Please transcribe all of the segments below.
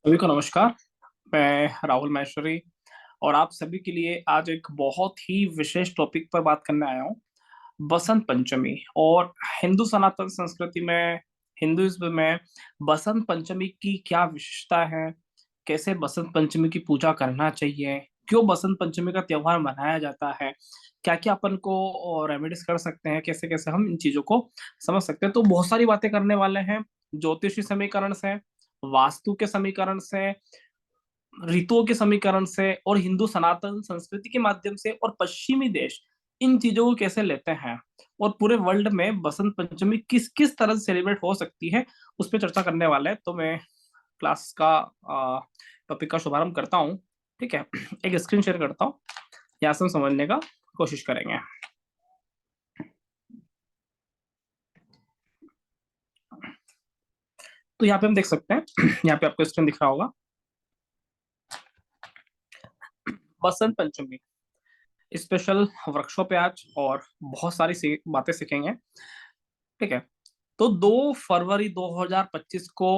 सभी को नमस्कार। मैं राहुल माहेश्वरी और आप सभी के लिए आज एक बहुत ही विशेष टॉपिक पर बात करने आया हूँ। बसंत पंचमी और हिंदू सनातन संस्कृति में, हिंदुइज्म में बसंत पंचमी की क्या विशेषता है, कैसे बसंत पंचमी की पूजा करना चाहिए, क्यों बसंत पंचमी का त्योहार मनाया जाता है, क्या क्या अपन को रेमेडीज कर सकते हैं, कैसे कैसे हम इन चीजों को समझ सकते हैं। तो बहुत सारी बातें करने वाले हैं, ज्योतिषी समीकरण से, वास्तु के समीकरण से, ऋतुओं के समीकरण से और हिंदू सनातन संस्कृति के माध्यम से और पश्चिमी देश इन चीजों को कैसे लेते हैं और पूरे वर्ल्ड में बसंत पंचमी किस किस तरह से सेलिब्रेट हो सकती है, उस पर चर्चा करने वाला है। तो मैं क्लास का टॉपिक का शुभारंभ करता हूँ। ठीक है, एक स्क्रीन शेयर करता हूँ, यहाँ से हम समझने का कोशिश करेंगे। तो यहाँ पे हम देख सकते हैं, यहाँ पे आपको स्क्रीन दिख रहा होगा, बसंत पंचमी स्पेशल वर्कशॉप है आज और बहुत सारी बातें सीखेंगे। ठीक है, तो 2 फरवरी 2025 को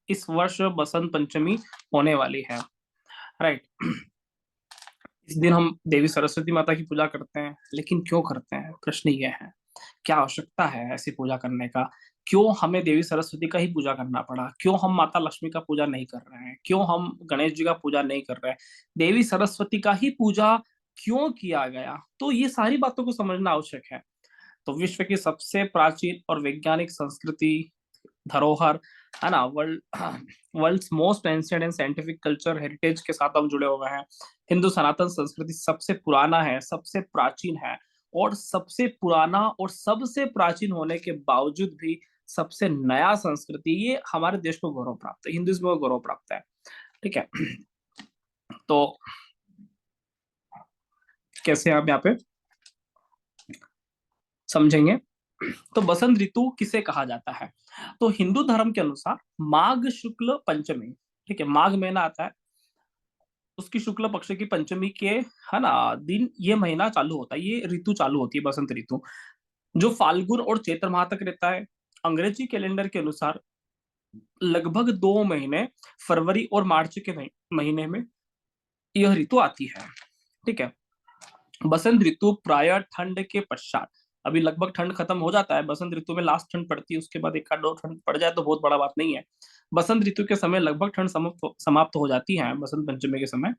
इस वर्ष बसंत पंचमी होने वाली है। राइट। इस दिन हम देवी सरस्वती माता की पूजा करते हैं, लेकिन क्यों करते हैं, प्रश्न ये है। क्या आवश्यकता है ऐसी पूजा करने का? क्यों हमें देवी सरस्वती का ही पूजा करना पड़ा? क्यों हम माता लक्ष्मी का पूजा नहीं कर रहे हैं? क्यों हम गणेश जी का पूजा नहीं कर रहे हैं? देवी सरस्वती का ही पूजा क्यों किया गया? तो ये सारी बातों को समझना आवश्यक है। तो विश्व की सबसे प्राचीन और वैज्ञानिक संस्कृति, धरोहर, है ना, world's most ancient and scientific culture heritage के साथ हम जुड़े हुए हैं। हिंदू सनातन संस्कृति सबसे पुराना है, सबसे प्राचीन है, और सबसे पुराना और सबसे प्राचीन होने के बावजूद भी सबसे नया संस्कृति, ये हमारे देश को गौरव प्राप्त है, हिंदुइज्म को गौरव प्राप्त है। ठीक है, तो कैसे आप यहाँ पे समझेंगे। तो बसंत ऋतु किसे कहा जाता है? तो हिंदू धर्म के अनुसार माघ शुक्ल पंचमी, ठीक है, माघ महीना आता है, उसकी शुक्ल पक्ष की पंचमी के, है ना, दिन ये महीना चालू होता है, ये ऋतु चालू होती है, बसंत ऋतु, जो फाल्गुन और चैत्र माह तक रहता है। अंग्रेजी कैलेंडर के अनुसार लगभग 2 महीने, फरवरी और मार्च के महीने में यह ऋतु आती है। ठीक है, बसंत ऋतु प्राय ठंड के पश्चात, अभी लगभग ठंड खत्म हो जाता है, बसंत ऋतु में लास्ट ठंड पड़ती है, उसके बाद एक आध दो ठंड पड़ जाए तो बहुत बड़ा बात नहीं है। बसंत ऋतु के समय लगभग ठंड समाप्त हो जाती है बसंत पंचमी के समय,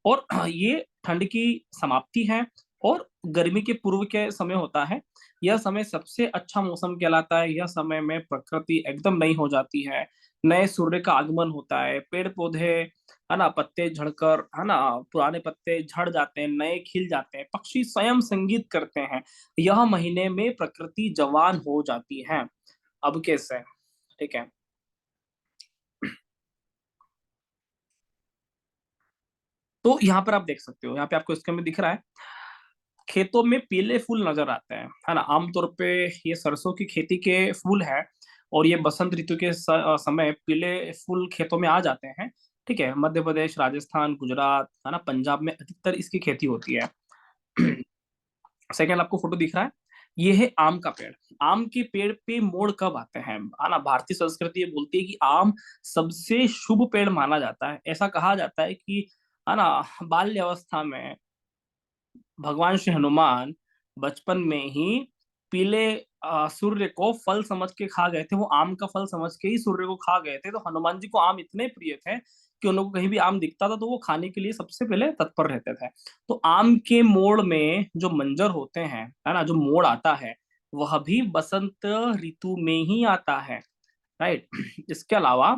और ये ठंड की समाप्ति है और गर्मी के पूर्व के समय होता है। यह समय सबसे अच्छा मौसम कहलाता है। यह समय में प्रकृति एकदम नई हो जाती है, नए सूर्य का आगमन होता है, पेड़ पौधे, है ना, पत्ते झड़कर, है ना, पुराने पत्ते झड़ जाते हैं, नए खिल जाते हैं, पक्षी स्वयं संगीत करते हैं। यह महीने में प्रकृति जवान हो जाती है। अब कैसे? ठीक है, तो यहाँ पर आप देख सकते हो, यहाँ पे आपको इसके में दिख रहा है, खेतों में पीले फूल नजर आते हैं, है ना, आमतौर पे ये सरसों की खेती के फूल है, और ये बसंत ऋतु के समय पीले फूल खेतों में आ जाते हैं। ठीक है, मध्य प्रदेश, राजस्थान, गुजरात, है ना, पंजाब में अधिकतर इसकी खेती होती है। सेकंड आपको फोटो दिख रहा है, ये है आम का पेड़। आम के पेड़ पे मोड़ कब आते हैं, है ना, भारतीय संस्कृति ये बोलती है कि आम सबसे शुभ पेड़ माना जाता है। ऐसा कहा जाता है कि, है ना, बाल्य अवस्था में भगवान श्री हनुमान बचपन में ही पीले सूर्य को फल समझ के खा गए थे, वो आम का फल समझ के ही सूर्य को खा गए थे। तो हनुमान जी को आम इतने प्रिय थे कि उन लोगों को कहीं भी आम दिखता था तो वो खाने के लिए सबसे पहले तत्पर रहते थे। तो आम के मोड़ में जो मंजर होते हैं, है ना, जो मोड़ आता है, वह भी बसंत ऋतु में ही आता है। राइट। इसके अलावा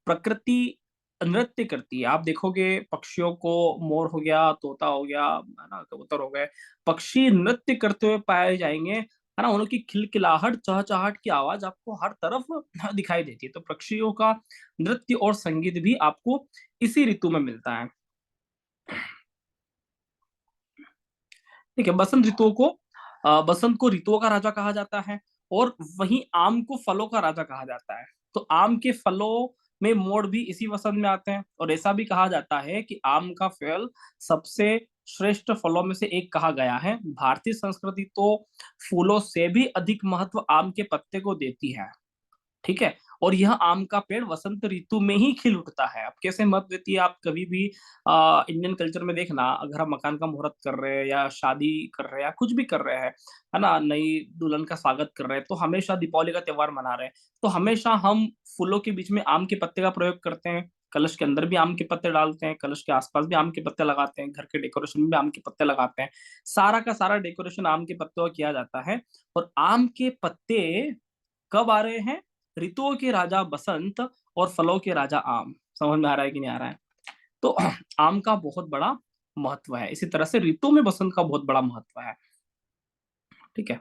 प्रकृति नृत्य करती है, आप देखोगे पक्षियों को, मोर हो गया, तोता हो गया, है ना, कबूतर हो गए, पक्षी नृत्य करते हुए पाए जाएंगे, है ना, उनकी खिलखिलाहट, चहचहाट की आवाज आपको हर तरफ दिखाई देती है। तो पक्षियों का नृत्य और संगीत भी आपको इसी ऋतु में मिलता है। ठीक है, बसंत ऋतुओं को, बसंत को ऋतुओं का राजा कहा जाता है, और वहीं आम को फलों का राजा कहा जाता है। तो आम के फलों में मोड़ भी इसी वसंत में आते हैं, और ऐसा भी कहा जाता है कि आम का फल सबसे श्रेष्ठ फलों में से एक कहा गया है। भारतीय संस्कृति तो फूलों से भी अधिक महत्व आम के पत्ते को देती है। ठीक है, और यह आम का पेड़ वसंत ऋतु में ही खिल उठता है। अब कैसे मत देती है, आप कभी भी इंडियन कल्चर में देखना, अगर हम मकान का मुहूर्त कर रहे हैं या शादी कर रहे हैं या कुछ भी कर रहे हैं, है ना, नई दुल्हन का स्वागत कर रहे हैं, तो हमेशा दीपावली का त्योहार मना रहे हैं, तो हमेशा हम फूलों के बीच में आम के पत्ते का प्रयोग करते हैं, कलश के अंदर भी आम के पत्ते डालते हैं, कलश के आसपास भी आम के पत्ते लगाते हैं, घर के डेकोरेशन में भी आम के पत्ते लगाते हैं। सारा का सारा डेकोरेशन आम के पत्तों का किया जाता है। और आम के पत्ते कब आ रहे हैं? ऋतुओं के राजा बसंत और फलों के राजा आम। समझ में आ रहा है कि नहीं आ रहा है? तो आम का बहुत बड़ा महत्व है। इसी तरह से ऋतु में बसंत का बहुत बड़ा महत्व है। ठीक है।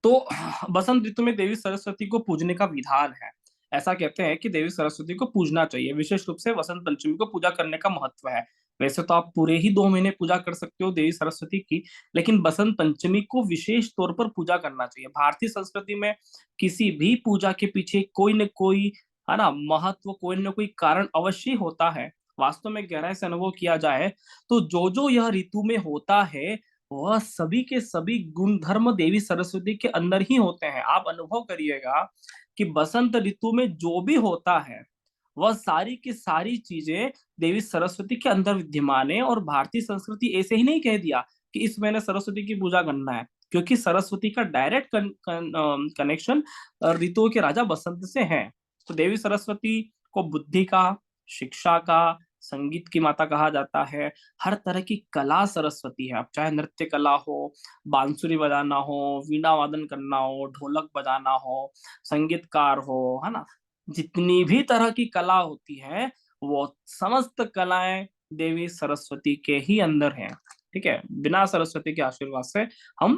तो बसंत ऋतु में देवी सरस्वती को पूजने का विधान है। ऐसा कहते हैं कि देवी सरस्वती को पूजना चाहिए, विशेष रूप से वसंत पंचमी को पूजा करने का महत्व है। वैसे तो आप पूरे ही 2 महीने पूजा कर सकते हो देवी सरस्वती की, लेकिन बसंत पंचमी को विशेष तौर पर पूजा करना चाहिए। भारतीय संस्कृति में किसी भी पूजा के पीछे कोई न कोई, है ना, महत्व, कोई न कोई कारण अवश्य होता है। वास्तव में गहराई से अनुभव किया जाए तो जो जो यह ऋतु में होता है, वह सभी के सभी गुण धर्म देवी सरस्वती के अंदर ही होते हैं। आप अनुभव करिएगा कि बसंत ऋतु में जो भी होता है, वह सारी की सारी चीजें देवी सरस्वती के अंदर विद्यमान है। और भारतीय संस्कृति ऐसे ही नहीं कह दिया कि इस महीने सरस्वती की पूजा करना है, क्योंकि सरस्वती का डायरेक्ट कनेक्शन ऋतुओं के राजा बसंत से है। तो देवी सरस्वती को बुद्धि का, शिक्षा का, संगीत की माता कहा जाता है। हर तरह की कला सरस्वती है। अब चाहे नृत्य कला हो, बांसुरी बजाना हो, वीणा वादन करना हो, ढोलक बजाना हो, संगीतकार हो, है ना, जितनी भी तरह की कला होती है, वो समस्त कलाएं देवी सरस्वती के ही अंदर हैं। ठीक है। बिना सरस्वती के आशीर्वाद से हम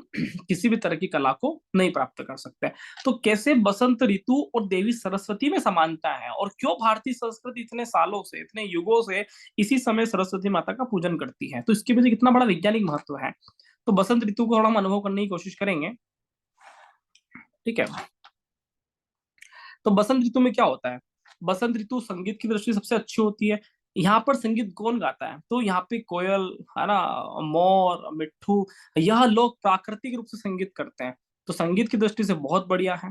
किसी भी तरह की कला को नहीं प्राप्त कर सकते। तो कैसे बसंत ऋतु और देवी सरस्वती में समानता है, और क्यों भारतीय संस्कृति इतने सालों से, इतने युगों से इसी समय सरस्वती माता का पूजन करती है, तो इसके पीछे कितना बड़ा वैज्ञानिक महत्व है। तो बसंत ऋतु को थोड़ा हम अनुभव करने की कोशिश करेंगे। ठीक है। तो बसंत ऋतु में क्या होता है? बसंत ऋतु संगीत की दृष्टि से सबसे अच्छी होती है। यहाँ पर संगीत कौन गाता है? तो यहाँ पे कोयल, है ना, मोर, मिट्ठू, यह लोग प्राकृतिक रूप से संगीत करते हैं। तो संगीत की दृष्टि से बहुत बढ़िया है।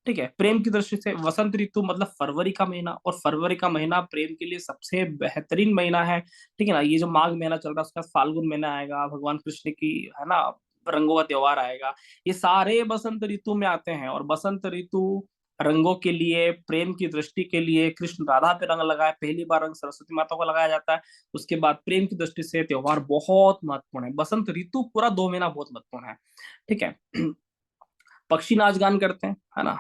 ठीक है। प्रेम की दृष्टि से वसंत ऋतु मतलब फरवरी का महीना, और फरवरी का महीना प्रेम के लिए सबसे बेहतरीन महीना है। ठीक है ना। ये जो माघ महीना चल रहा है, उसका फाल्गुन महीना आएगा, भगवान कृष्ण की, है ना, रंगों का त्योहार आएगा। ये सारे बसंत ऋतु में आते हैं। और बसंत ऋतु रंगों के लिए, प्रेम की दृष्टि के लिए, कृष्ण राधा पे रंग लगाए, पहली बार रंग सरस्वती माता को लगाया जाता है। उसके बाद प्रेम की दृष्टि से त्योहार बहुत महत्वपूर्ण है। बसंत ऋतु पूरा 2 महीना बहुत महत्वपूर्ण है। ठीक है। पक्षी नाच गान करते हैं, है ना।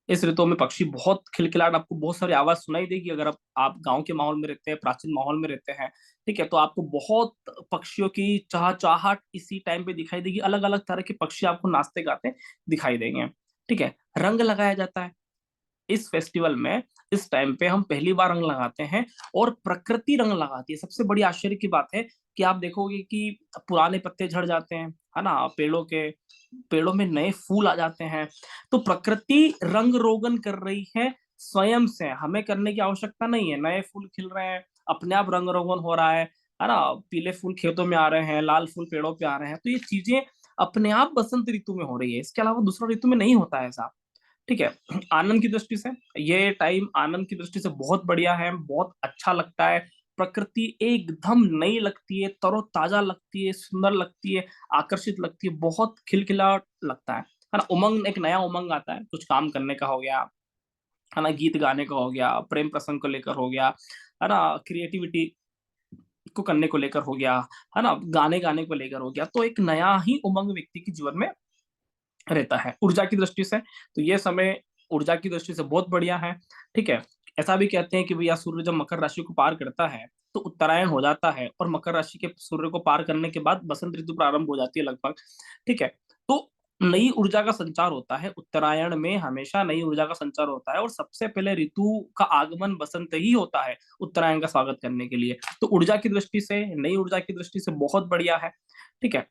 इस ऋतु में पक्षी बहुत खिलखिलाहट, आपको बहुत सारी आवाज सुनाई देगी अगर आप गांव के माहौल में रहते हैं, प्राचीन माहौल में रहते हैं। ठीक है। तो आपको बहुत पक्षियों की चहचहाट इसी टाइम पे दिखाई देगी। अलग अलग तरह के पक्षी आपको नाचते गाते दिखाई देंगे। ठीक है। रंग लगाया जाता है इस फेस्टिवल में। इस टाइम पे हम पहली बार रंग लगाते हैं, और प्रकृति रंग लगाती है। सबसे बड़ी आश्चर्य की बात है कि आप देखोगे कि पुराने पत्ते झड़ जाते हैं, है ना, पेड़ों में नए फूल आ जाते हैं। तो प्रकृति रंग रोगन कर रही है स्वयं से, हमें करने की आवश्यकता नहीं है। नए फूल खिल रहे हैं, अपने आप रंग रोगन हो रहा है ना। पीले फूल खेतों में आ रहे हैं, लाल फूल पेड़ों पे आ रहे हैं। तो ये चीजें अपने आप बसंत ऋतु में हो रही है, इसके अलावा दूसरा ऋतु में नहीं होता है ऐसा। ठीक है। आनंद की दृष्टि से ये टाइम आनंद की दृष्टि से बहुत बढ़िया है, बहुत अच्छा लगता है। प्रकृति एकदम नई लगती है, तरोताजा लगती है, सुंदर लगती है, आकर्षित लगती है, बहुत खिलखिला लगता है ना। उमंग, एक नया उमंग आता है, कुछ काम करने का हो गया, है ना, गीत गाने का हो गया, प्रेम प्रसंग को लेकर हो गया, है ना, क्रिएटिविटी को करने को लेकर हो गया, है ना, गाने गाने को लेकर हो गया। तो एक नया ही उमंग व्यक्ति के जीवन में रहता है। ऊर्जा की दृष्टि से तो ये समय ऊर्जा की दृष्टि से बहुत बढ़िया है। ठीक है। ऐसा भी कहते हैं कि भैया सूर्य जब मकर राशि को पार करता है तो उत्तरायण हो जाता है, और मकर राशि के सूर्य को पार करने के बाद बसंत ऋतु प्रारंभ हो जाती है लगभग। ठीक है। तो नई ऊर्जा का संचार होता है उत्तरायण में, हमेशा नई ऊर्जा का संचार होता है, और सबसे पहले ऋतु का आगमन बसंत ही होता है उत्तरायण का स्वागत करने के लिए। तो ऊर्जा की दृष्टि से, नई ऊर्जा की दृष्टि से बहुत बढ़िया है। ठीक है।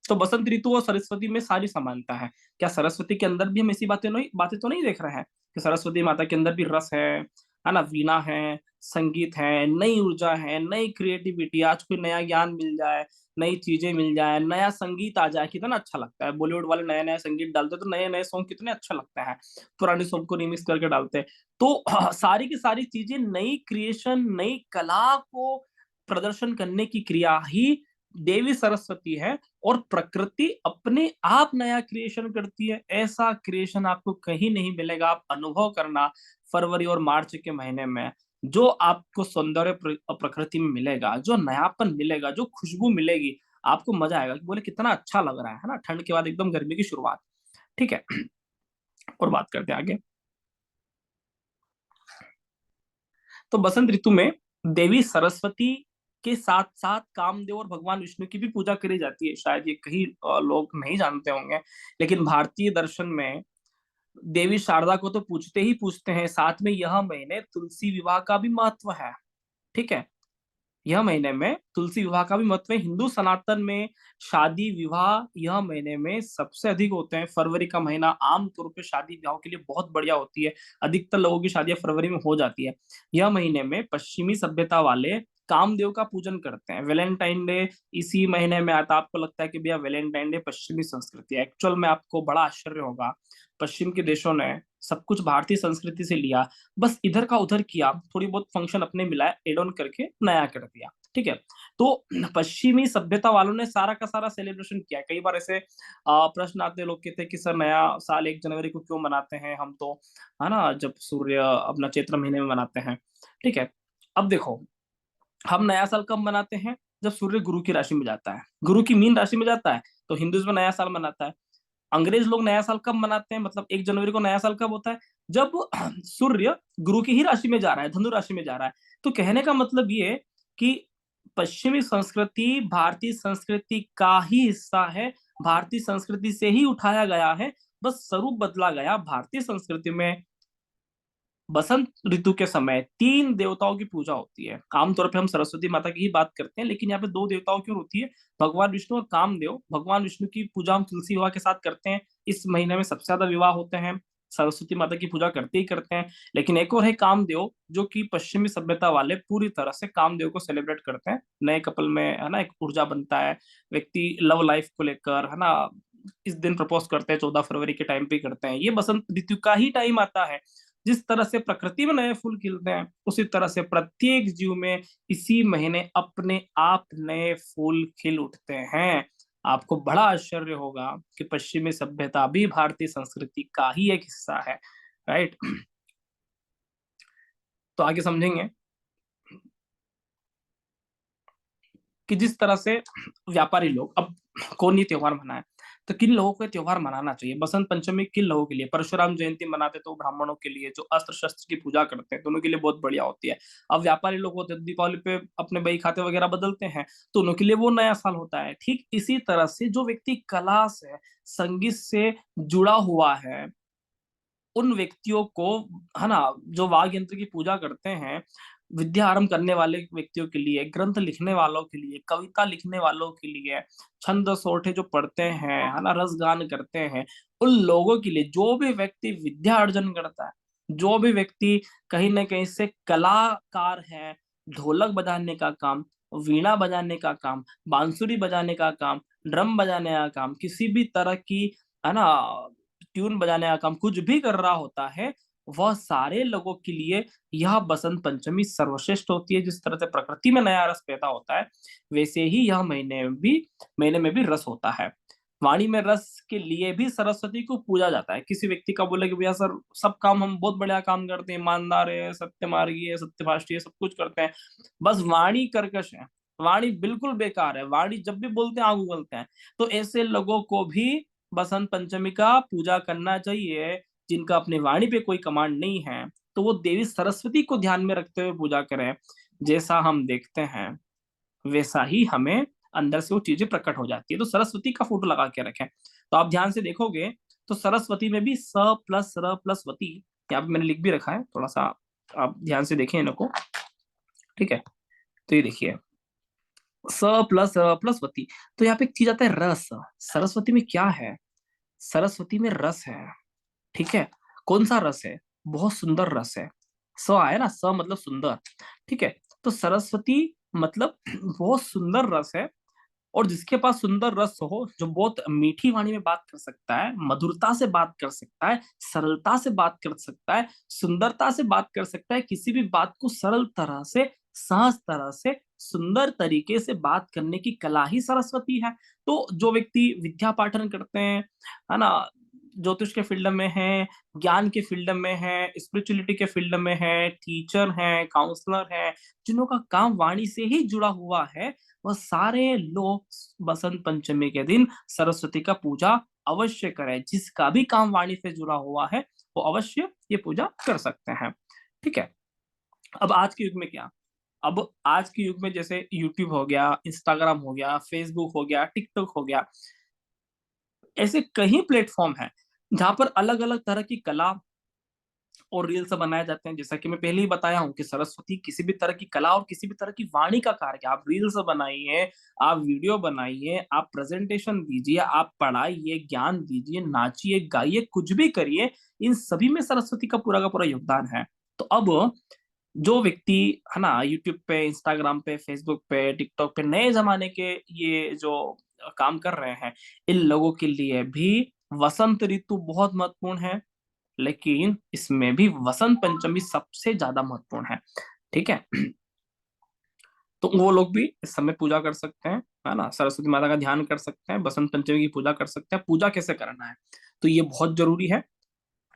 तो बसंत ऋतु और सरस्वती में सारी समानता है। क्या सरस्वती के अंदर भी हम ऐसी बातें तो नहीं देख रहे हैं कि सरस्वती माता के अंदर भी रस है, है ना, वीणा है, संगीत है, नई ऊर्जा है, नई क्रिएटिविटी, आज कोई नया ज्ञान मिल जाए, नई चीजें मिल जाए, नया संगीत आ जाए, कितना अच्छा लगता है। बॉलीवुड वाले नए नए संगीत डालते हैं तो नए नए सॉन्ग कितने अच्छे लगते हैं, पुराने सॉन्ग को रिमिक्स करके डालते हैं। तो सारी की सारी चीजें नई क्रिएशन, नई कला को प्रदर्शन करने की क्रिया ही देवी सरस्वती है। और प्रकृति अपने आप नया क्रिएशन करती है, ऐसा क्रिएशन आपको कहीं नहीं मिलेगा। आप अनुभव करना फरवरी और मार्च के महीने में, जो आपको सौंदर्य प्रकृति में मिलेगा, जो नयापन मिलेगा, जो खुशबू मिलेगी, आपको मजा आएगा कि बोले कितना अच्छा लग रहा है ना, ठंड के बाद एकदम गर्मी की शुरुआत। ठीक है। और बात करते हैं आगे। तो बसंत ऋतु में देवी सरस्वती के साथ साथ कामदेव और भगवान विष्णु की भी पूजा करी जाती है। शायद ये कई लोग नहीं जानते होंगे, लेकिन भारतीय दर्शन में देवी शारदा को तो पूछते ही पूछते हैं, साथ में यह महीने तुलसी विवाह का भी महत्व है। ठीक है। यह महीने में तुलसी विवाह का भी महत्व है। हिंदू सनातन में शादी विवाह यह महीने में सबसे अधिक होते हैं। फरवरी का महीना आमतौर पे शादी विवाह के लिए बहुत बढ़िया होती है। अधिकतर लोगों की शादियां फरवरी में हो जाती है। यह महीने में पश्चिमी सभ्यता वाले कामदेव का पूजन करते हैं। वैलेंटाइन डे इसी महीने में आता है। आपको लगता है कि भैया वैलेंटाइन डे पश्चिमी संस्कृति है, एक्चुअल में आपको बड़ा आश्चर्य होगा। पश्चिम के देशों ने सब कुछ भारतीय संस्कृति से लिया, बस इधर का उधर किया, थोड़ी बहुत फंक्शन अपने मिलाए, एड ऑन करके नया कर दिया। ठीक है। तो पश्चिमी सभ्यता वालों ने सारा का सारा सेलिब्रेशन किया। कई बार ऐसे प्रश्न आते, लोग कहते हैं कि सर नया साल 1 जनवरी को क्यों मनाते हैं हम तो, है ना, जब सूर्य अपना चैत्र महीने में मनाते हैं। ठीक है। अब देखो, हम नया साल कब मनाते हैं? जब सूर्य गुरु की राशि में जाता है, गुरु की मीन राशि में जाता है, तो हिंदुइज्म नया साल मनाता है। अंग्रेज लोग नया साल कब मनाते हैं, मतलब 1 जनवरी को नया साल कब होता है? जब सूर्य गुरु की ही राशि में जा रहा है, धनु राशि में जा रहा है। तो कहने का मतलब ये कि पश्चिमी संस्कृति भारतीय संस्कृति का ही हिस्सा है, भारतीय संस्कृति से ही उठाया गया है, बस स्वरूप बदला गया। भारतीय संस्कृति में बसंत ऋतु के समय 3 देवताओं की पूजा होती है। आमतौर पे हम सरस्वती माता की ही बात करते हैं, लेकिन यहाँ पे 2 देवताओं की होती है, भगवान विष्णु और कामदेव। भगवान विष्णु की पूजा हम तुलसी विवाह के साथ करते हैं। इस महीने में सबसे ज्यादा विवाह होते हैं, सरस्वती माता की पूजा करते ही करते हैं। लेकिन एक और है कामदेव, जो कि पश्चिमी सभ्यता वाले पूरी तरह से कामदेव को सेलिब्रेट करते हैं। नए कपल में, है ना, एक ऊर्जा बनता है, व्यक्ति लव लाइफ को लेकर, है ना, इस दिन प्रपोज करते हैं, 14 फरवरी के टाइम पे करते हैं। ये बसंत ऋतु का ही टाइम आता है। जिस तरह से प्रकृति में नए फूल खिलते हैं, उसी तरह से प्रत्येक जीव में इसी महीने अपने आप नए फूल खिल उठते हैं। आपको बड़ा आश्चर्य होगा कि पश्चिमी सभ्यता भी भारतीय संस्कृति का ही एक हिस्सा है। राइट। तो आगे समझेंगे कि जिस तरह से व्यापारी लोग अब कौन ये त्योहार मनाए, तो किन लोगों को ये त्योहार मनाना चाहिए। बसंत पंचमी किन लोगों के लिए? परशुराम जयंती मनाते तो ब्राह्मणों के लिए, जो अस्त्र शस्त्र की पूजा करते हैं, दोनों के लिए बहुत बढ़िया होती है। अब व्यापारी लोग होते हैं, दीपावली पे अपने बही खाते वगैरह बदलते हैं, तो उनके लिए वो नया साल होता है। ठीक इसी तरह से जो व्यक्ति कला से, संगीत से जुड़ा हुआ है, उन व्यक्तियों को, है ना, जो वाग यंत्र की पूजा करते हैं, विद्या आरंभ करने वाले व्यक्तियों के लिए, ग्रंथ लिखने वालों के लिए, कविता लिखने वालों के लिए, छंद सोठे जो पढ़ते हैं, है ना, रस गान करते हैं, उन लोगों के लिए, जो भी व्यक्ति विद्या अर्जन करता है, जो भी व्यक्ति कहीं ना कहीं से कलाकार है, ढोलक बजाने का काम, वीणा बजाने का काम, बांसुरी बजाने का काम, ड्रम बजाने का काम, किसी भी तरह की, है ना, ट्यून बजाने का काम कुछ भी कर रहा होता है, वह सारे लोगों के लिए यह बसंत पंचमी सर्वश्रेष्ठ होती है। जिस तरह से प्रकृति में नया रस पैदा होता है, वैसे ही यह महीने में भी रस होता है। वाणी में रस के लिए भी सरस्वती को पूजा जाता है। किसी व्यक्ति का बोले कि भैया सर, सब काम हम बहुत बढ़िया काम करते हैं, ईमानदार है, सत्यमार्गी है, सत्यभाषी है, सब कुछ करते हैं, बस वाणी कर्कश है, वाणी बिल्कुल बेकार है, वाणी जब भी बोलते हैं आग उगलते हैं, तो ऐसे लोगों को भी बसंत पंचमी का पूजा करना चाहिए। जिनका अपने वाणी पे कोई कमांड नहीं है, तो वो देवी सरस्वती को ध्यान में रखते हुए पूजा करें। जैसा हम देखते हैं, वैसा ही हमें अंदर से वो चीजें प्रकट हो जाती है। तो सरस्वती का फोटो लगा के रखें। तो आप ध्यान से देखोगे तो सरस्वती में भी स प्लस र प्लस वती, यहाँ पे मैंने लिख भी रखा है, थोड़ा सा आप ध्यान से देखें इनको। ठीक है। तो ये देखिए, स प्लस र प्लस वती। तो यहाँ पे एक चीज आता है रस। सरस्वती में क्या है? सरस्वती में रस है। ठीक है। कौन सा रस है? बहुत सुंदर रस है। स आया ना, स मतलब सुंदर। ठीक है, तो सरस्वती मतलब बहुत सुंदर रस है। और जिसके पास सुंदर रस हो, जो बहुत मीठी वाणी में बात कर सकता है, मधुरता से बात कर सकता है, सरलता से बात कर सकता है, सुंदरता से बात कर सकता है, किसी भी बात को सरल तरह से, सहज तरह से, सुंदर तरीके से बात करने की कला ही सरस्वती है। तो जो व्यक्ति विद्या पाठन करते हैं, है ना, ज्योतिष के फील्ड में है, ज्ञान के फील्ड में है, स्पिरिचुअलिटी के फील्ड में है, टीचर हैं, काउंसलर हैं, जिन्हों का काम वाणी से ही जुड़ा हुआ है, वह सारे लोग बसंत पंचमी के दिन सरस्वती का पूजा अवश्य करें। जिसका भी काम वाणी से जुड़ा हुआ है, वो अवश्य ये पूजा कर सकते हैं। ठीक है। अब आज के युग में क्या, अब आज के युग में जैसे यूट्यूब हो गया, इंस्टाग्राम हो गया, फेसबुक हो गया, टिकटॉक हो गया, ऐसे कई प्लेटफॉर्म हैं जहां पर अलग अलग तरह की कला और रील्स बनाए जाते हैं। जैसा कि मैं पहले ही बताया हूँ कि सरस्वती किसी भी तरह की कला और किसी भी तरह की वाणी का कार्य है। आप रील्स बनाइए, आप वीडियो बनाइए, आप प्रेजेंटेशन दीजिए, आप पढ़ाइए, ज्ञान दीजिए, नाचिए, गाइए, कुछ भी करिए, इन सभी में सरस्वती का पूरा योगदान है। तो अब जो व्यक्ति, है ना, यूट्यूब पे, इंस्टाग्राम पे, फेसबुक पे, टिकटॉक पे नए जमाने के ये जो काम कर रहे हैं, इन लोगों के लिए भी वसंत ऋतु बहुत महत्वपूर्ण है। लेकिन इसमें भी वसंत पंचमी सबसे ज्यादा महत्वपूर्ण है। ठीक है। तो वो लोग भी इस समय पूजा कर सकते हैं, है ना, सरस्वती माता का ध्यान कर सकते हैं, बसंत पंचमी की पूजा कर सकते हैं। पूजा कैसे करना है, तो ये बहुत जरूरी है।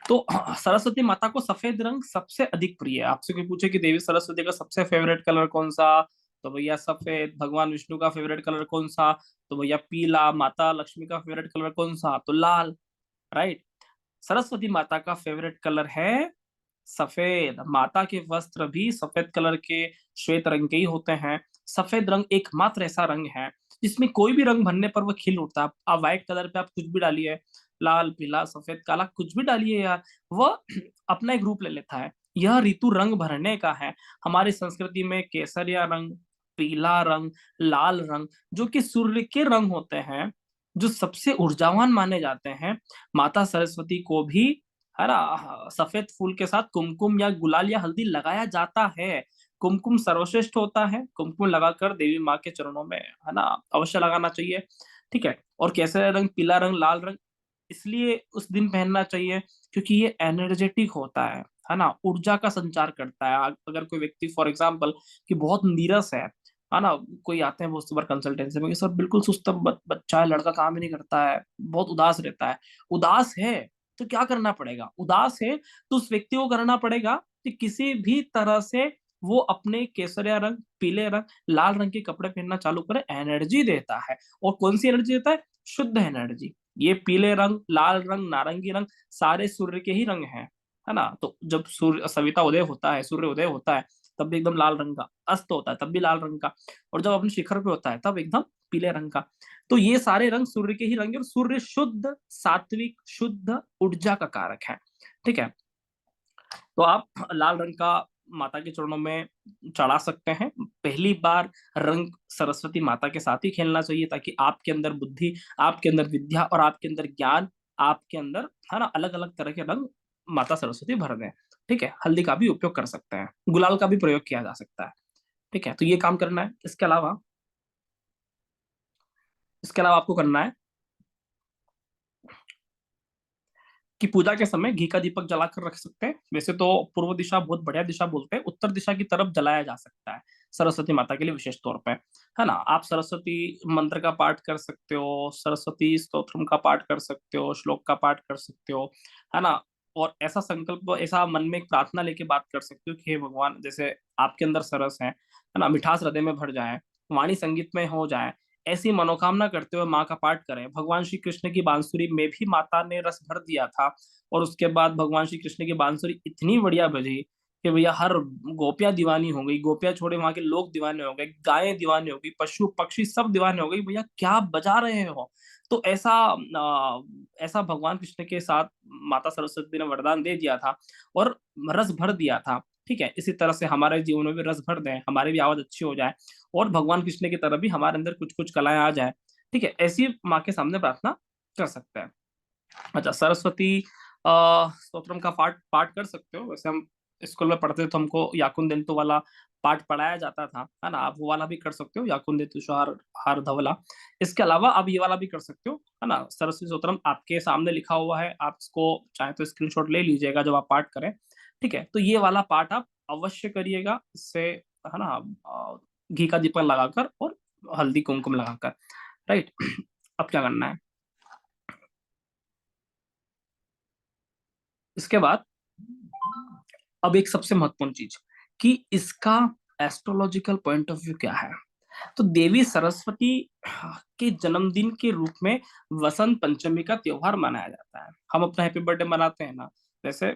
तो सरस्वती माता को सफेद रंग सबसे अधिक प्रिय है। आपसे कोई पूछे कि देवी सरस्वती का सबसे फेवरेट कलर कौन सा, तो भैया सफेद। भगवान विष्णु का फेवरेट कलर कौन सा, तो भैया पीला। माता लक्ष्मी का फेवरेट कलर कौन सा, तो लाल। राइट। सरस्वती माता का फेवरेट कलर है सफेद। माता के वस्त्र भी सफेद कलर के, श्वेत रंग के ही होते हैं। सफेद रंग एकमात्र ऐसा रंग है जिसमें कोई भी रंग भरने पर वह खिल उठता है। आप व्हाइट कलर पे आप कुछ भी डालिए, लाल, पीला, सफेद, काला, कुछ भी डालिए यार, वह अपना एक रूप ले लेता है। यह ऋतु रंग भरने का है। हमारी संस्कृति में केसरिया रंग, पीला रंग, लाल रंग, जो कि सूर्य के रंग होते हैं, जो सबसे ऊर्जावान माने जाते हैं, माता सरस्वती को भी, है ना, सफेद फूल के साथ कुमकुम या गुलाल या हल्दी लगाया जाता है। कुमकुम सर्वश्रेष्ठ होता है। कुमकुम लगाकर देवी माँ के चरणों में, है ना, अवश्य लगाना चाहिए। ठीक है। और केसरिया रंग, पीला रंग, लाल रंग इसलिए उस दिन पहनना चाहिए क्योंकि ये एनर्जेटिक होता है ना, ऊर्जा का संचार करता है। अगर कोई व्यक्ति फॉर एग्जाम्पल कि बहुत नीरस है ना, कोई आते हैं वो बार कंसल्टेंसी में कि सर बिल्कुल सुस्त बच्चा है, लड़का काम ही नहीं करता है, बहुत उदास रहता है। उदास है तो क्या करना पड़ेगा, उदास है तो उस व्यक्ति को करना पड़ेगा कि किसी भी तरह से वो अपने केसरिया रंग, पीले रंग, लाल रंग के कपड़े पहनना चालू करे। एनर्जी देता है। और कौन सी एनर्जी देता है, शुद्ध एनर्जी। ये पीले रंग, लाल रंग, नारंगी रंग सारे सूर्य के ही रंग हैं, है ना। तो जब सूर्य सविता उदय होता है, सूर्य उदय होता है, तब भी एकदम लाल रंग का। अस्त होता है तब भी लाल रंग का। और जब अपने शिखर पे होता है तब एकदम पीले रंग का। तो ये सारे रंग सूर्य के ही रंग है, और सूर्य शुद्ध, सात्विक, शुद्ध ऊर्जा का कारक है। ठीक है। तो आप लाल रंग का माता के चरणों में चढ़ा सकते हैं। पहली बार रंग सरस्वती माता के साथ ही खेलना चाहिए, ताकि आपके अंदर बुद्धि, आपके अंदर विद्या और आपके अंदर ज्ञान, आपके अंदर, है ना, अलग अलग तरह के रंग माता सरस्वती भर दें। ठीक है। हल्दी का भी उपयोग कर सकते हैं, गुलाल का भी प्रयोग किया जा सकता है। ठीक है। तो ये काम करना है। इसके अलावा आपको करना है कि पूजा के समय घी का दीपक जलाकर रख सकते हैं। वैसे तो पूर्व दिशा बहुत बढ़िया दिशा बोलते हैं, उत्तर दिशा की तरफ जलाया जा सकता है सरस्वती माता के लिए विशेष तौर पे, है ना। आप सरस्वती मंत्र का पाठ कर सकते हो, सरस्वती स्तोत्रम का पाठ कर सकते हो, श्लोक का पाठ कर सकते हो, है ना। और ऐसा संकल्प, ऐसा मन में एक प्रार्थना लेके बात कर सकते हो कि हे भगवान, जैसे आपके अंदर सरस है ना, मिठास हृदय में भर जाए, वाणी संगीत में हो जाए, ऐसी मनोकामना करते हुए माँ का पाठ करें। भगवान श्री कृष्ण की बांसुरी में भी माता ने रस भर दिया था, और उसके बाद भगवान श्री कृष्ण की बांसुरी इतनी बढ़िया बजी कि भैया हर गोपियां दीवानी हो गई। गोपियां छोड़े, वहां के लोग दीवाने हो गए, गायें दीवानी हो गई, पशु पक्षी सब दीवाने हो गई, भैया क्या बजा रहे हो। तो ऐसा भगवान कृष्ण के साथ माता सरस्वती ने वरदान दे दिया था और रस भर दिया था। ठीक है। इसी तरह से हमारे जीवन में भी रस भर दें, हमारी भी आवाज अच्छी हो जाए, और भगवान कृष्ण की तरह भी हमारे अंदर कुछ कुछ कलाएं आ जाए। ठीक है। ऐसी माँ के सामने प्रार्थना कर सकते हैं। अच्छा, सरस्वती स्तोत्रम का पाठ पाठ कर सकते हो। वैसे हम स्कूल में पढ़ते थे तो हमको याकुन देंतु वाला पाठ पढ़ाया जाता था, है ना। आप वो वाला भी कर सकते हो, याकुन देंतु हार हार धवला। इसके अलावा आप ये वाला भी कर सकते हो, है ना। सरस्वती स्तोत्रम आपके सामने लिखा हुआ है, आप इसको चाहे तो स्क्रीनशॉट ले लीजिएगा जब आप पाठ करें, ठीक है। तो ये वाला पाठ आप अवश्य करिएगा, इससे, है ना, घी का दीपक लगाकर और हल्दी कुमकुम लगाकर, राइट। अब क्या करना है, इसके बाद अब एक सबसे महत्वपूर्ण चीज कि इसका एस्ट्रोलॉजिकल पॉइंट ऑफ व्यू क्या है। तो देवी सरस्वती के जन्मदिन के रूप में वसंत पंचमी का त्योहार मनाया जाता है। हम अपना हैप्पी बर्थडे मनाते हैं ना, वैसे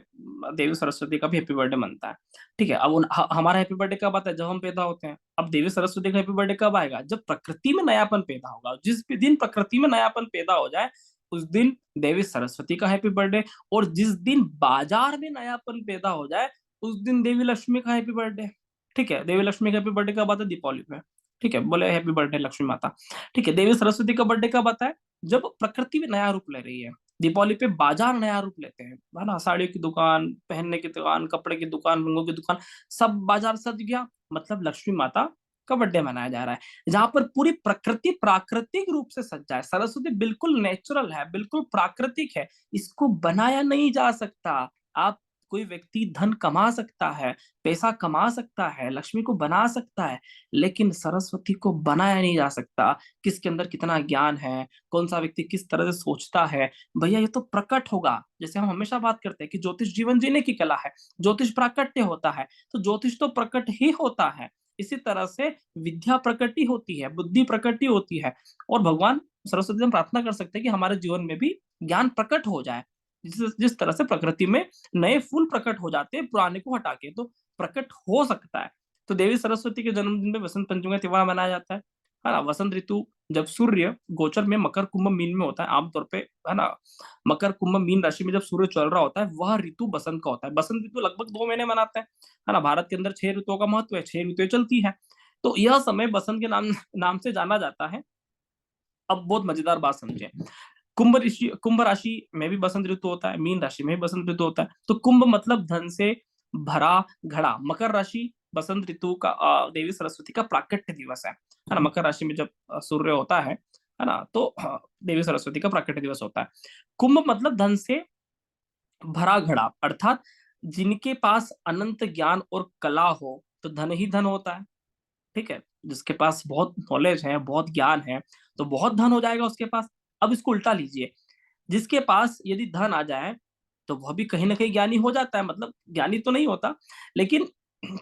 देवी सरस्वती का भी हैप्पी बर्थडे मनता है, ठीक है। अब हमारा हैप्पी बर्थडे कब आता है, जब हम पैदा होते हैं। अब देवी सरस्वती का हैप्पी बर्थडे कब आएगा, जब प्रकृति में नयापन पैदा होगा। जिस भी दिन प्रकृति में नयापन पैदा हो जाए उस दिन देवी सरस्वती का हैप्पी बर्थडे। और जिस दिन बाजार में नयापन पैदा हो जाए उस दिन देवी लक्ष्मी का हैप्पी बर्थडे, ठीक है। देवी लक्ष्मी का हैप्पी बर्थडे कब आता है, दीपावली पे, ठीक है। बोले हैप्पी बर्थडे लक्ष्मी माता, ठीक है। देवी सरस्वती का बर्थडे कब आता है, जब प्रकृति भी नया रूप ले रही है। दीपावली पे बाजार नया रूप लेते हैं, है ना। साड़ियों की दुकान, पहनने की दुकान, कपड़े की दुकान, रंगों की दुकान, सब बाजार सज गया, मतलब लक्ष्मी माता का बर्थडे मनाया जा रहा है। जहां पर पूरी प्रकृति प्राकृतिक रूप से सज्जा है। सरस्वती बिल्कुल नेचुरल है, बिल्कुल प्राकृतिक है, इसको बनाया नहीं जा सकता। आप, कोई व्यक्ति धन कमा सकता है, पैसा कमा सकता है, लक्ष्मी को बना सकता है, लेकिन सरस्वती को बनाया नहीं जा सकता। किसके अंदर कितना ज्ञान है, कौन सा व्यक्ति किस तरह से सोचता है, भैया ये तो प्रकट होगा। जैसे हम हमेशा बात करते हैं कि ज्योतिष जीवन जीने की कला है, ज्योतिष प्राकट्य होता है, तो ज्योतिष तो प्रकट ही होता है। इसी तरह से विद्या प्रकटी होती है, बुद्धि प्रकटी होती है। और भगवान सरस्वती से हम प्रार्थना कर सकते हैं कि हमारे जीवन में भी ज्ञान प्रकट हो जाए। जिस तरह से प्रकृति में नए फूल प्रकट हो जाते हैं पुराने को हटा के, तो प्रकट हो सकता है। तो देवी सरस्वती के जन्मदिन में वसंत पंचमी का त्योहार मनाया जाता है ना। वसंत ऋतु जब सूर्य गोचर में मकर कुंभ मीन में होता है आमतौर पे, है ना। मकर कुंभ मीन राशि में जब सूर्य चल रहा होता है वह ऋतु बसंत का होता है। बसंत ऋतु लगभग 2 महीने मनाते हैं, है ना। भारत के अंदर 6 ऋतुओं का महत्व है, 6 ऋतुएं चलती है। तो यह समय बसंत के नाम नाम से जाना जाता है। अब बहुत मजेदार बात समझे, कुंभ राशि में भी बसंत ऋतु होता है, मीन राशि में भी बसंत ऋतु होता है। तो कुंभ मतलब धन से भरा घड़ा। मकर राशि बसंत ऋतु का, देवी सरस्वती का प्राकट्य दिवस है ना। मकर राशि में जब सूर्य होता है ना, तो देवी सरस्वती का प्राकट्य दिवस होता है। कुंभ मतलब धन से भरा घड़ा, अर्थात जिनके पास अनंत ज्ञान और कला हो तो धन ही धन होता है, ठीक है। जिसके पास बहुत नॉलेज है, बहुत ज्ञान है, तो बहुत धन हो जाएगा उसके पास। अब इसको उल्टा लीजिए, जिसके पास यदि धन आ जाए तो वह भी कहीं ना कहीं ज्ञानी हो जाता है। मतलब ज्ञानी तो नहीं होता, लेकिन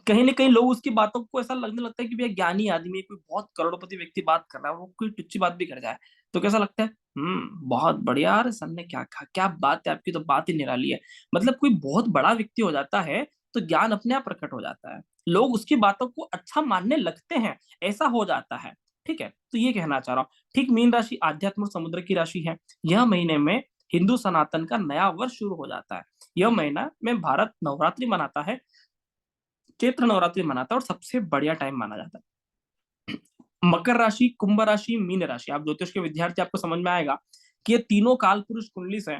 कहीं ना कहीं लोग उसकी बातों को ऐसा लगने लगता है कि भैया ज्ञानी आदमी है, कोई बहुत करोड़पति व्यक्ति बात कर रहा है, वो कोई टुच्ची बात भी कर जाए तो कैसा लगता है, बहुत बढ़िया यार, सर ने क्या कहा, क्या बात है आपकी, तो बात ही निराली है। मतलब कोई बहुत बड़ा व्यक्ति हो जाता है तो ज्ञान अपने आप प्रकट हो जाता है, लोग उसकी बातों को अच्छा मानने लगते हैं, ऐसा हो जाता है, ठीक है। तो ये कहना चाह रहा हूँ। ठीक, मीन राशि आध्यात्म और समुद्र की राशि है। यह महीने में हिंदू सनातन का नया वर्ष शुरू हो जाता है। यह महीना में भारत नवरात्रि मनाता है, चैत्र नवरात्रि मनाता है, और सबसे बढ़िया टाइम माना जाता है। मकर राशि, कुंभ राशि, मीन राशि, आप ज्योतिष के विद्यार्थी, आपको समझ में आएगा कि ये तीनों काल पुरुष कुंडली से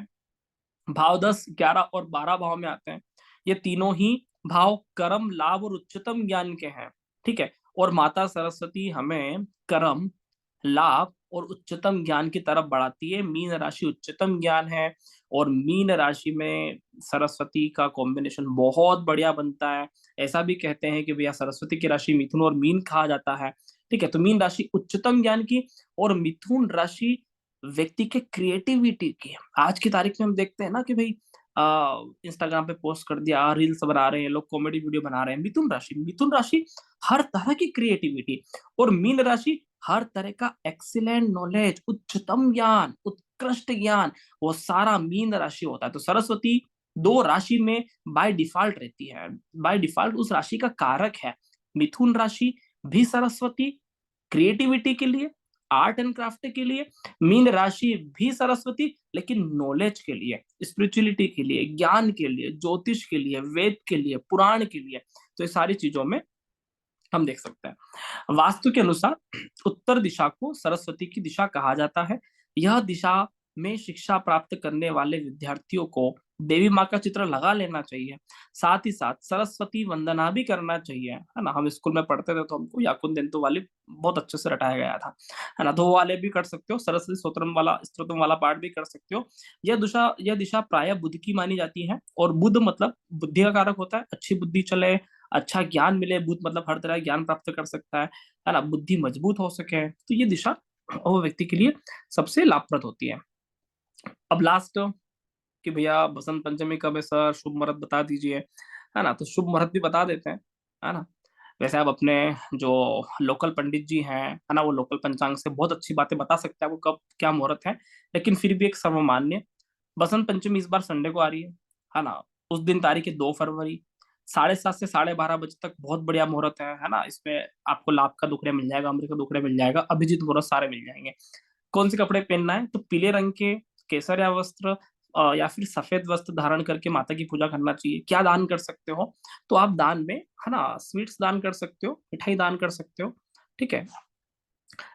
भाव 10, 11 और 12 भाव में आते हैं। ये तीनों ही भाव कर्म, लाभ और उच्चतम ज्ञान के हैं, ठीक है। और माता सरस्वती हमें कर्म, लाभ और उच्चतम ज्ञान की तरफ बढ़ाती है। मीन राशि उच्चतम ज्ञान है, और मीन राशि में सरस्वती का कॉम्बिनेशन बहुत बढ़िया बनता है। ऐसा भी कहते हैं कि भैया सरस्वती की राशि मिथुन और मीन कहा जाता है, ठीक है। तो मीन राशि उच्चतम ज्ञान की, और मिथुन राशि व्यक्ति के क्रिएटिविटी की। आज की तारीख में हम देखते हैं ना कि भाई इंस्टाग्राम पे पोस्ट कर दिया, रील्स बना रहे हैं लोग, कॉमेडी वीडियो बना रहे हैं। मिथुन राशि हर तरह की क्रिएटिविटी, और मीन राशि हर तरह का एक्सीलेंट नॉलेज, उच्चतम ज्ञान, उत्कृष्ट ज्ञान, वो सारा मीन राशि होता है। तो सरस्वती 2 राशि में बाय डिफॉल्ट रहती है, बाय डिफॉल्ट उस राशि का कारक है। मिथुन राशि भी सरस्वती क्रिएटिविटी के लिए, आर्ट एंड क्राफ्ट के लिए, मीन राशि भी सरस्वती लेकिन नॉलेज के लिए, स्पिरिचुअलिटी के लिए, ज्ञान के लिए, ज्योतिष के लिए, वेद के लिए, पुराण के लिए। तो ये सारी चीजों में हम देख सकते हैं। वास्तु के अनुसार उत्तर दिशा को सरस्वती की दिशा कहा जाता है। यह दिशा में शिक्षा प्राप्त करने वाले विद्यार्थियों को देवी माँ का चित्र लगा लेना चाहिए। साथ ही साथ सरस्वती वंदना भी करना चाहिए, है ना? हम स्कूल में पढ़ते थे तो हमको याकुन देंतु वाली बहुत अच्छे से रटाया गया था, है ना? तो वो वाले भी कर सकते हो, सरस्वती स्तोत्रम वाला पाठ भी कर सकते हो। यह दिशा प्रायः बुध की मानी जाती है, और बुध मतलब बुद्धि का कारक होता है, अच्छी बुद्धि चले, अच्छा ज्ञान मिले, बुध मतलब हर तरह का ज्ञान प्राप्त कर सकता है ना? बुद्धि मजबूत हो सके, तो ये दिशा वो व्यक्ति के लिए सबसे लाभप्रद होती है। अब लास्ट कि भैया बसंत पंचमी कब है सर, शुभ मुहूर्त बता दीजिए, है ना? तो शुभ मुहूर्त भी बता देते हैं, है ना? वैसे आप अपने जो लोकल पंडित जी हैं, है ना, वो लोकल पंचांग से बहुत अच्छी बातें बता सकते हैं आपको कब क्या मुहूर्त है, लेकिन फिर भी एक सर्वमान्य बसंत पंचमी इस बार संडे को आ रही है ना? उस दिन तारीख है 2 फरवरी, 7:30 से 12:30 बजे तक बहुत बढ़िया मुहूर्त है ना? इसमें आपको लाभ का दुखड़े मिल जाएगा, अमृत का दुखड़े मिल जाएगा, अभिजीत मुहूर्त सारे मिल जाएंगे। कौन से कपड़े पहनना है? तो पीले रंग के केसरिया वस्त्र या फिर सफेद वस्त्र धारण करके माता की पूजा करना चाहिए। क्या दान कर सकते हो? तो आप दान में, है ना, स्वीट्स दान कर सकते हो, मिठाई दान कर सकते हो, ठीक है?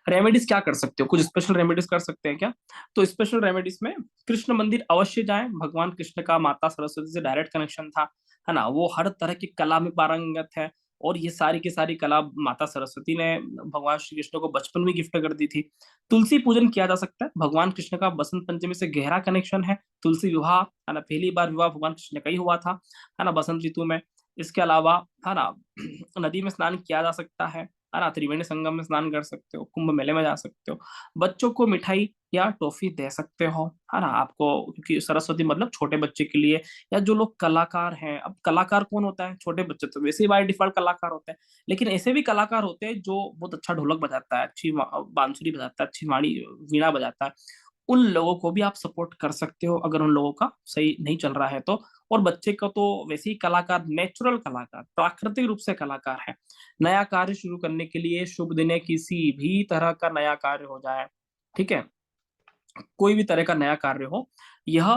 रेमेडीज क्या कर सकते हो? कुछ स्पेशल रेमेडीज कर सकते हैं क्या? तो स्पेशल रेमेडीज में कृष्ण मंदिर अवश्य जाएं। भगवान कृष्ण का माता सरस्वती से डायरेक्ट कनेक्शन था, है ना? वो हर तरह की कला में पारंगत है, और ये सारी की सारी कला माता सरस्वती ने भगवान श्री कृष्ण को बचपन में गिफ्ट कर दी थी। तुलसी पूजन किया जा सकता है। भगवान कृष्ण का बसंत पंचमी से गहरा कनेक्शन है। तुलसी विवाह, है ना, पहली बार विवाह भगवान कृष्ण का ही हुआ था, है ना, बसंत ऋतु में। इसके अलावा, है ना, नदी में स्नान किया जा सकता है ना? त्रिवेणी संगम में स्नान कर सकते हो, कुंभ मेले में जा सकते हो, बच्चों को मिठाई या टॉफी दे सकते हो, है ना? आपको, क्योंकि सरस्वती मतलब छोटे बच्चे के लिए, या जो लोग कलाकार हैं, अब कलाकार कौन होता है? छोटे बच्चे तो वैसे ही बाय डिफॉल्ट कलाकार होते हैं, लेकिन ऐसे भी कलाकार होते हैं जो बहुत अच्छा ढोलक बजाता है, अच्छी बांसुरी बजाता है, अच्छी वाणी वीणा बजाता है। उन लोगों को भी आप सपोर्ट कर सकते हो अगर उन लोगों का सही नहीं चल रहा है तो। और बच्चे को तो वैसे ही कलाकार, नेचुरल कलाकार, प्राकृतिक रूप से कलाकार है। नया कार्य शुरू करने के लिए शुभ दिन है, किसी भी तरह का नया कार्य हो जाए, ठीक है, कोई भी तरह का नया कार्य हो, यह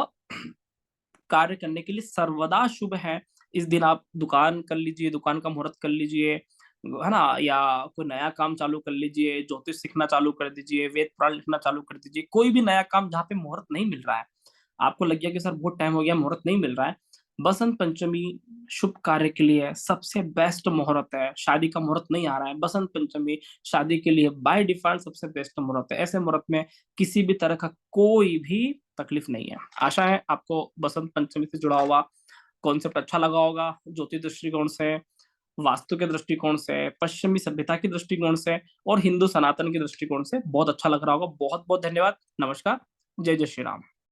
कार्य करने के लिए सर्वदा शुभ है। इस दिन आप दुकान कर लीजिए, दुकान का मुहूर्त कर लीजिए, है ना? या कोई नया काम चालू कर लीजिए, ज्योतिष सीखना चालू कर दीजिए, वेद पुराण लिखना चालू कर दीजिए, कोई भी नया काम जहाँ पे मुहूर्त नहीं मिल रहा है, आपको लग गया कि सर बहुत टाइम हो गया मुहूर्त नहीं मिल रहा है, बसंत पंचमी शुभ कार्य के लिए सबसे बेस्ट मुहूर्त है। शादी का मुहूर्त नहीं आ रहा है, बसंत पंचमी शादी के लिए बाय डिफॉल्ट सबसे बेस्ट मुहूर्त है। ऐसे मुहूर्त में किसी भी तरह का कोई भी तकलीफ नहीं है। आशा है आपको बसंत पंचमी से जुड़ा हुआ कॉन्सेप्ट अच्छा लगा होगा, ज्योतिष दृष्टिकोण से, वास्तु के दृष्टिकोण से, पश्चिमी सभ्यता के दृष्टिकोण से, और हिंदू सनातन के दृष्टिकोण से बहुत अच्छा लग रहा होगा। बहुत बहुत धन्यवाद। नमस्कार। जय जय श्री राम।